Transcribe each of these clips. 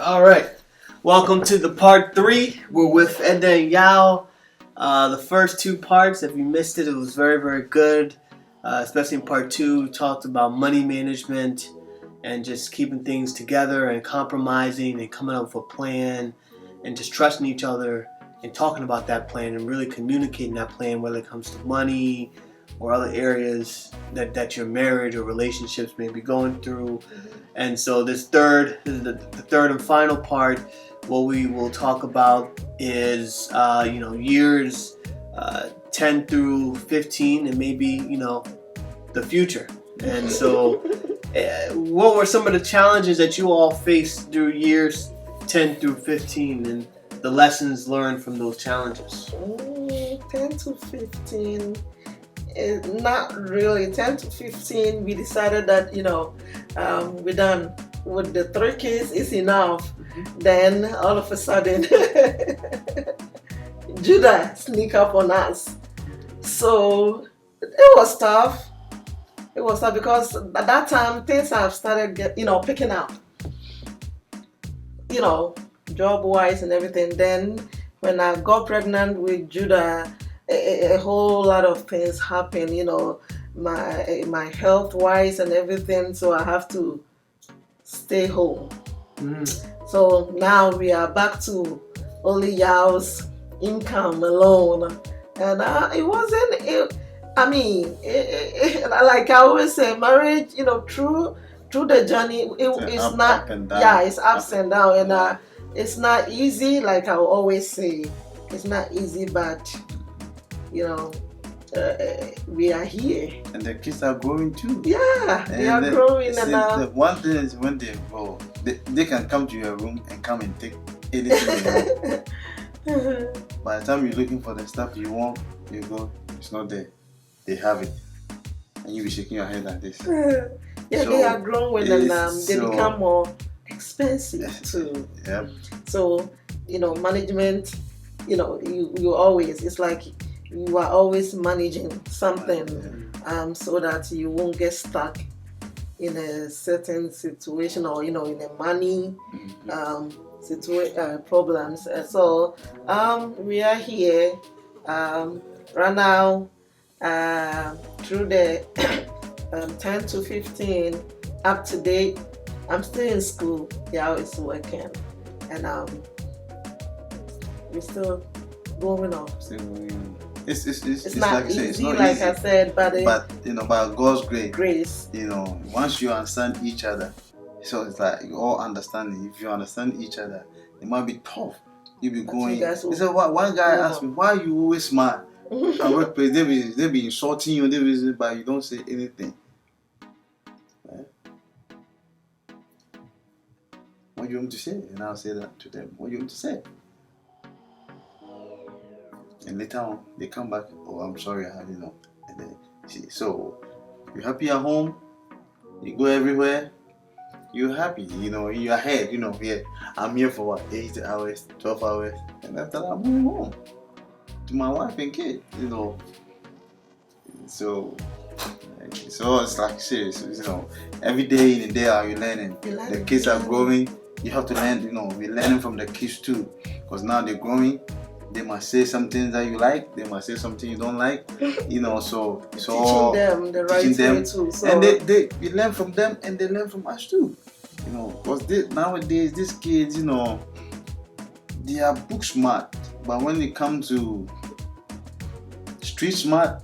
All right. Welcome to the part 3. We're with Edna and Yaw. The first 2 parts, if you missed it, it was very, very good. Especially in part 2, we talked about money management and just keeping things together and compromising and coming up with a plan and just trusting each other and talking about that plan and really communicating that plan, whether it comes to money or other areas that your marriage or relationships may be going through. And so this is the third and final part. What we will talk about is years 10 through 15 and maybe the future. And so what were some of the challenges that you all faced through years 10 through 15 and the lessons learned from those challenges? 10 to 15. Not really. 10 to 15, we decided that, we're done with the 3 kids, is enough. Mm-hmm. Then all of a sudden, Judah sneak up on us. So it was tough. It was tough because at that time, things have started picking up. Job-wise and everything. Then when I got pregnant with Judah, a whole lot of things happen, my health-wise and everything, so I have to stay home. So now we are back to only Yaw's income alone. And it wasn't, like I always say, marriage, through the journey, it's not, it's ups and down. And it's not easy, like I always say, it's not easy, but we are here. And the kids are growing too. Yeah, they are growing. The one thing is when they grow, they can come to your room and come and take anything they want. By the time you're looking for the stuff you want, you go, it's not there. They have it. And you be shaking your head like this. Yeah, so they are growing and they become more expensive too. Yep. So, management, you always, it's like you are always managing something so that you won't get stuck in a certain situation or in a money problems. So we are here right now through the 10 to 15 up to date. I'm still in school. Yeah, it's working, and we're still going on. It's not like easy, it's not like easy. I said, but by God's grace. Once you understand each other, so it's like you all understanding. If you understand each other, it might be tough. You be going. One guy asked me, "Why you always smile?" At workplace, they be insulting you, but you don't say anything. Right? What do you want to say? And I'll say that to them. What do you want to say? And later on, they come back. Oh, I'm sorry, I had enough. And then see, so you're happy at home. You go everywhere. You're happy. In your head. Yeah, I'm here for what? 8 hours, 12 hours, and after that, I'm going home to my wife and kid. So it's like serious. Every day in and day out, you're learning. The kids are growing. You have to learn. We're learning from the kids too, because now they're growing. They must say something that you like. They must say something you don't like. So teaching them the right way too. So. And we learn from them, and they learn from us too. Because nowadays these kids, they are book smart, but when it comes to street smart,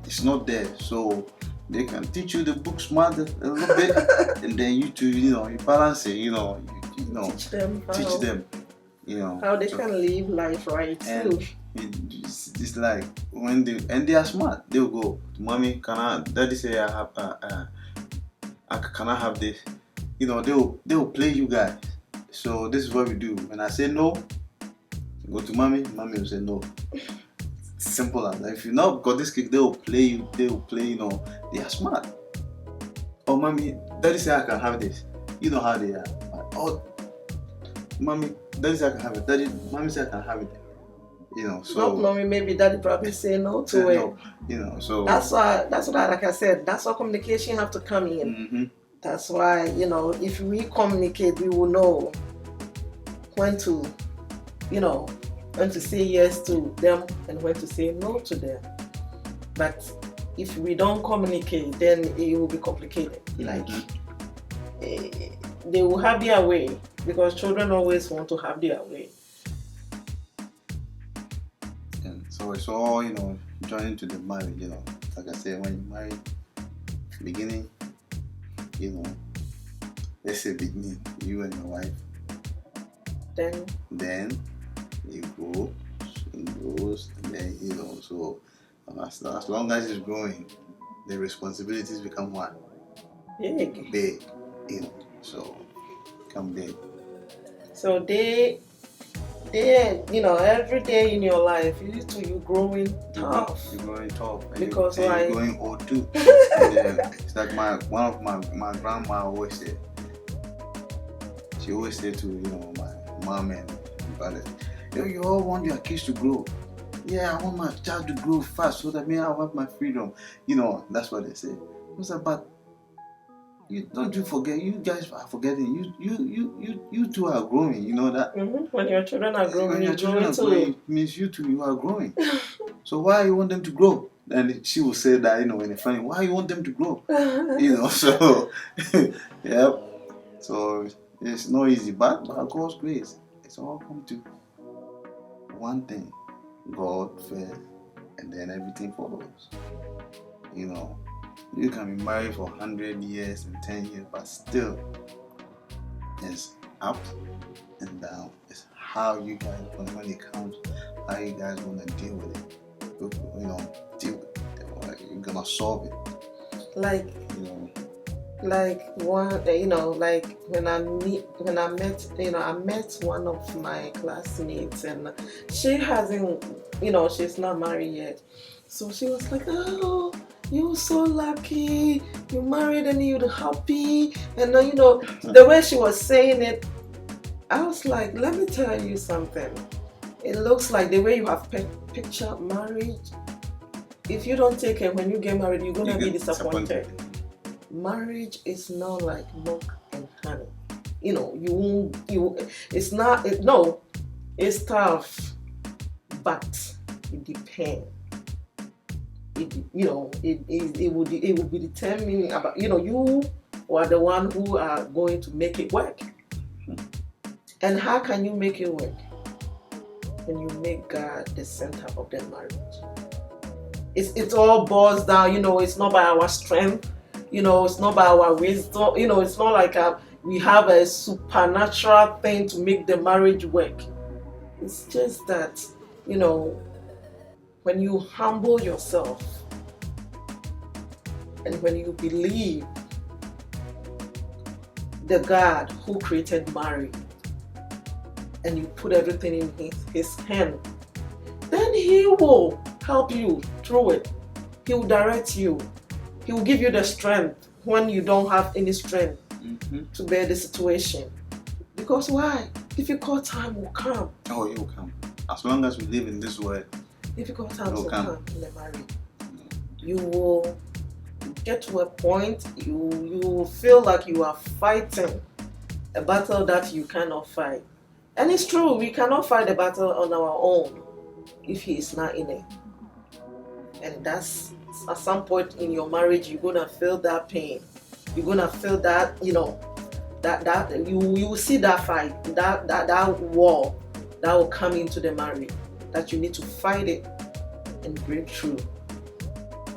it's not there. So they can teach you the book smart a little bit, and then you two, you balance it. Teach them. How they can live life right too. It's like when they are smart, they'll go, "Mommy, daddy say I have can I have this?" They'll play you guys. So this is what we do. When I say no, go to mommy will say no. Simple as that. If you not got this kick, they will play you. They will play. They are smart. Oh, mommy, daddy say I can have this. You know how they are. Oh, mommy, daddy say I can have it. Mommy say I can have it. So not mommy, maybe daddy probably say no to it. No, so that's why, like I said, that's why communication have to come in. Mm-hmm. That's why, if we communicate, we will know when to, when to say yes to them and when to say no to them. But if we don't communicate, then it will be complicated. Like they will have their way, because children always want to have their way. And so it's all, joining to the marriage, Like I said, when you marry, beginning, let's say beginning, you and your wife. Then you grow, it grows, and then, so as long as it's growing, the responsibilities become what? Big, so become big. So they, every day in your life, you're growing tough. You're growing tough. Because you're growing old too. It's like one of my grandma always said. She always said to my mom and brother, you all want your kids to grow. Yeah, I want my child to grow fast so that I have my freedom. That's what they say. I was like, but don't you forget, you guys are forgetting. You two are growing. You know that. When your children are growing, when your children are growing, it means you two, you are growing. So why you want them to grow? And she will say that, in a funny, why you want them to grow? So yeah. So it's not easy, but by God's grace, it's all come to one thing: God first, and then everything follows. You can be married for 100 years and 10 years, but still, it's up and down. It's how you guys, when it comes, how you guys gonna deal with it. Deal with it. You're gonna solve it. Like one, like when I met one of my classmates, and she hasn't, she's not married yet. So she was like, oh, you're so lucky, you married and you're happy. And then, the way she was saying it, I was like, let me tell you something. It looks like the way you have pictured marriage, if you don't take it when you get married, you're going to be disappointed. Marriage is not like milk and honey. It's tough, but it depends. It will be determining about, you are the one who are going to make it work. And how can you make it work? When you make God the center of the marriage. It all boils down, it's not by our strength, it's not by our wisdom, it's not like we have a supernatural thing to make the marriage work. It's just that, when you humble yourself and when you believe the God who created marriage and you put everything in his hand, then he will help you through it. He will direct you. He will give you the strength when you don't have any strength to bear the situation. Because why? Difficult time will come. Oh, it will come. As long as we live in this world, difficult times will come in the marriage. You will get to a point, you will feel like you are fighting a battle that you cannot fight. And it's true, we cannot fight the battle on our own if he is not in it. And that's, at some point in your marriage, you're gonna feel that pain. You're gonna feel that, that you will see that fight, that war that will come into the marriage, that you need to fight it and break through.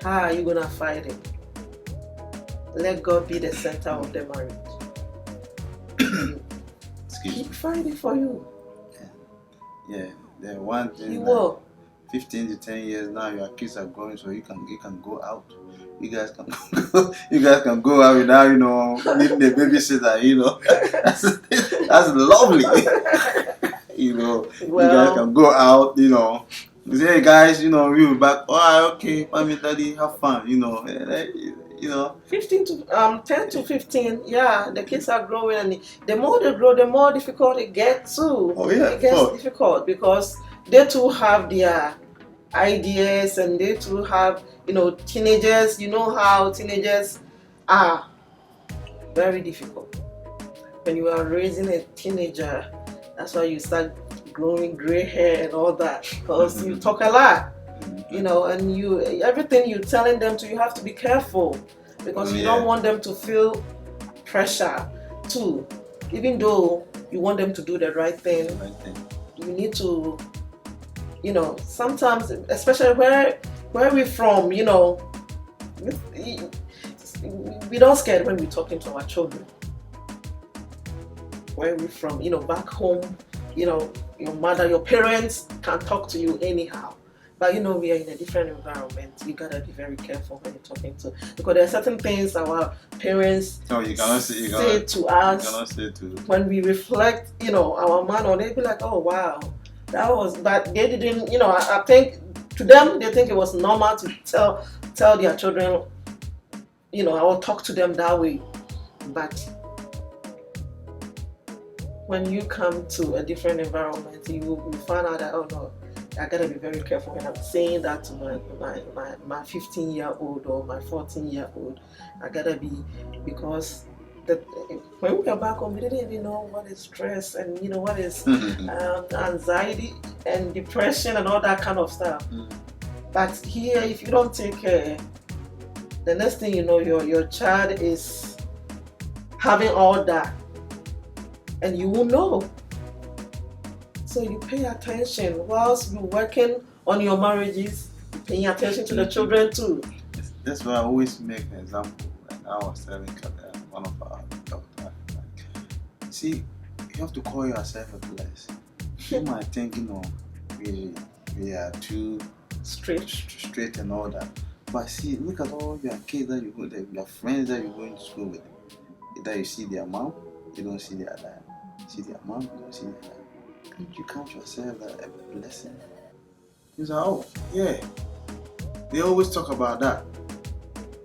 How are you gonna fight it? Let God be the center of the marriage. Keep fighting for you. Yeah. The one thing. He will. 15 to 10 years now, your kids are growing, so you can go out. You guys can go. You guys can go out without needing a babysitter. That's lovely. You guys can go out. You say, hey guys, we'll be back. Oh, okay, mommy, daddy, have fun. 15 to 10 to 15, yeah, the kids are growing, and the more they grow, the more difficult it gets too. Oh yeah, it gets difficult because they too have their ideas, and they too have, teenagers. You know how teenagers are very difficult. When you are raising a teenager, That's why you start growing gray hair and all that, because you talk a lot, you know, and everything you're telling them to, you have to be careful, because you don't want them to feel pressure too. Even though you want them to do the right thing, you need to, you know, sometimes, especially where we're from, you know, we don't scare when we're talking to our children. Where we're from, you know, back home, you know, your mother, your parents can talk to you anyhow. But you know, we are in a different environment. You gotta be very careful when you're talking to, because there are certain things our parents say to us. When we reflect, you know, our manner, they'd be like, "Oh wow, that was," but they didn't. You know, I think to them, they think it was normal to tell their children, you know, or talk to them that way. But when you come to a different environment, you find out that, oh no, I gotta be very careful when I'm saying that to my 15-year-old or my 14-year-old. I gotta be, because when we got back home, we didn't even know what is stress and, you know, what is anxiety and depression and all that kind of stuff. But here, if you don't take care, the next thing you know, your child is having all that, and you will know. So you pay attention whilst you're working on your marriages, paying attention to the children too. That's why I always make an example. Like I was telling one of our doctors, like, see, you have to call yourself a blessed. You might think, you know, we are too straight and all that. But see, look at all your kids that you go there, your friends that you're going to school with. Either you see their mom, you don't see their dad. See their mom, you don't see their dad. Can't you count yourself a blessing? He's like, oh yeah. They always talk about that.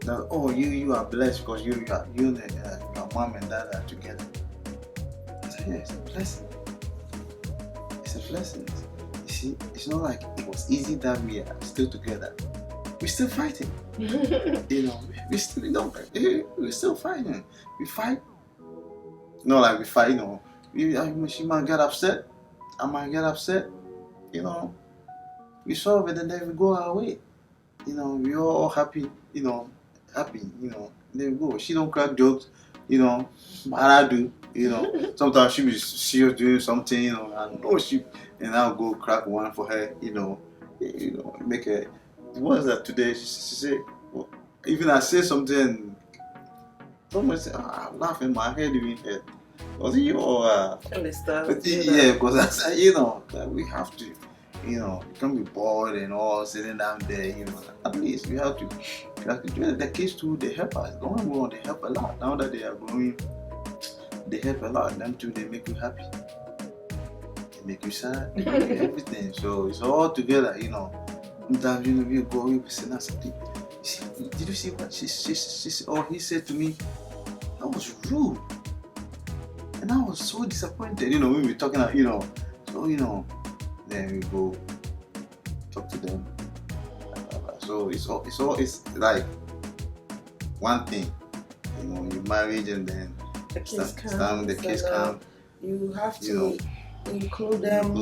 That, oh, you are blessed because you and your mom and dad are together. I said, yeah, it's a blessing. It's a blessing. You see, it's not like it was easy that we are still together. We're still fighting. You know, we're still fighting. We fight. Not like we fight, you know. She might get upset. I might get upset. You know, we solve it and then we go our way. You know, we're all happy. You know, there we go. She don't crack jokes. You know, but I do. You know, sometimes she was doing something. You know, I know and I'll go crack one for her. You know, make a. What is that today? She said, well, even I say something, someone say, I'm laughing in my head doing it. Was it you or? Yeah, because that's, you know, we have to, you know, you can't be bored and all sitting down there, you know. At least we have to do it. The kids too, they help us. Don't get me wrong, they help a lot. Now that they are growing, they help a lot. Them too, they make you happy. They make you sad. They make you everything. So it's all together, you know. Sometimes, you know, we go, we say something. Did you see what she or he said to me? That was rude. And I was so disappointed, you know, when we were talking, you know. So, you know, then we go talk to them. So it's like one thing, you know, you marriage and then the kids come. You have to include them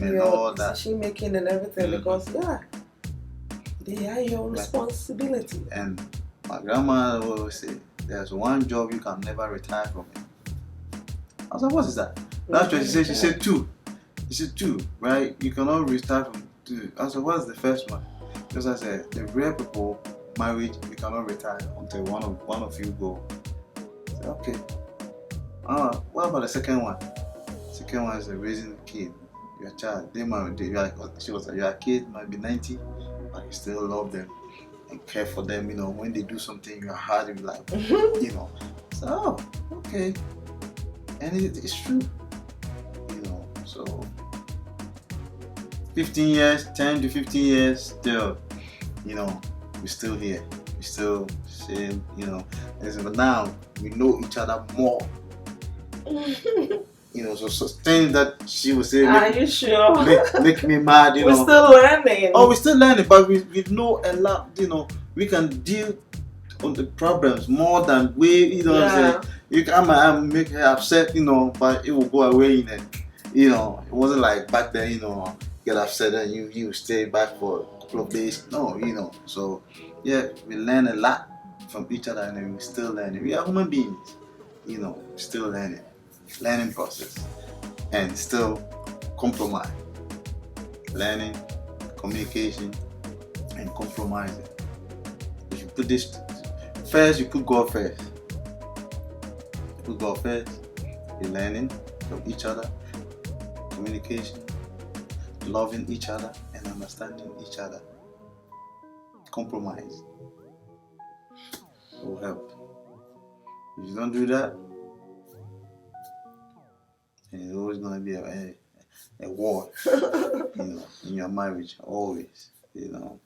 and all that. Decision making and everything, because they are your responsibility. And my grandma always say, there's one job you can never retire from it. I was like, what is that? That's what she said two. She said two, right? You cannot retire from two. I said, what's the first one? Because I said, the rare people, marriage, you cannot retire until one of you go. I said, okay. What about the second one? Second one is raising a kid, your child. She was like, your kid might be 90, but you still love them and care for them. You know, when they do something, your heart will be like, you know. So, oh, okay. And it's true, you know. So 15 years, 10 to 15 years, still, you know, we're still here. We still same, you know. But now we know each other more. You know, so things that she was saying. Are you sure? Make me mad, you know. We're still learning. Oh, we're still learning, but we know a lot, you know. We can deal on the problems more than we, you know what I'm saying. You can make her upset, you know, but it will go away in You know, it wasn't like back then, you know, get upset and you stay back for a couple of days. No, you know. So yeah, we learn a lot from each other and then we still learning. We are human beings, you know, still learning process and still compromise. Learning, communication and compromising. If you put this first, you put God first. You put God first, you're learning from each other, communication, loving each other and understanding each other. Compromise will help. If you don't do that, then it's always gonna be a war, you know, in your marriage, always, you know.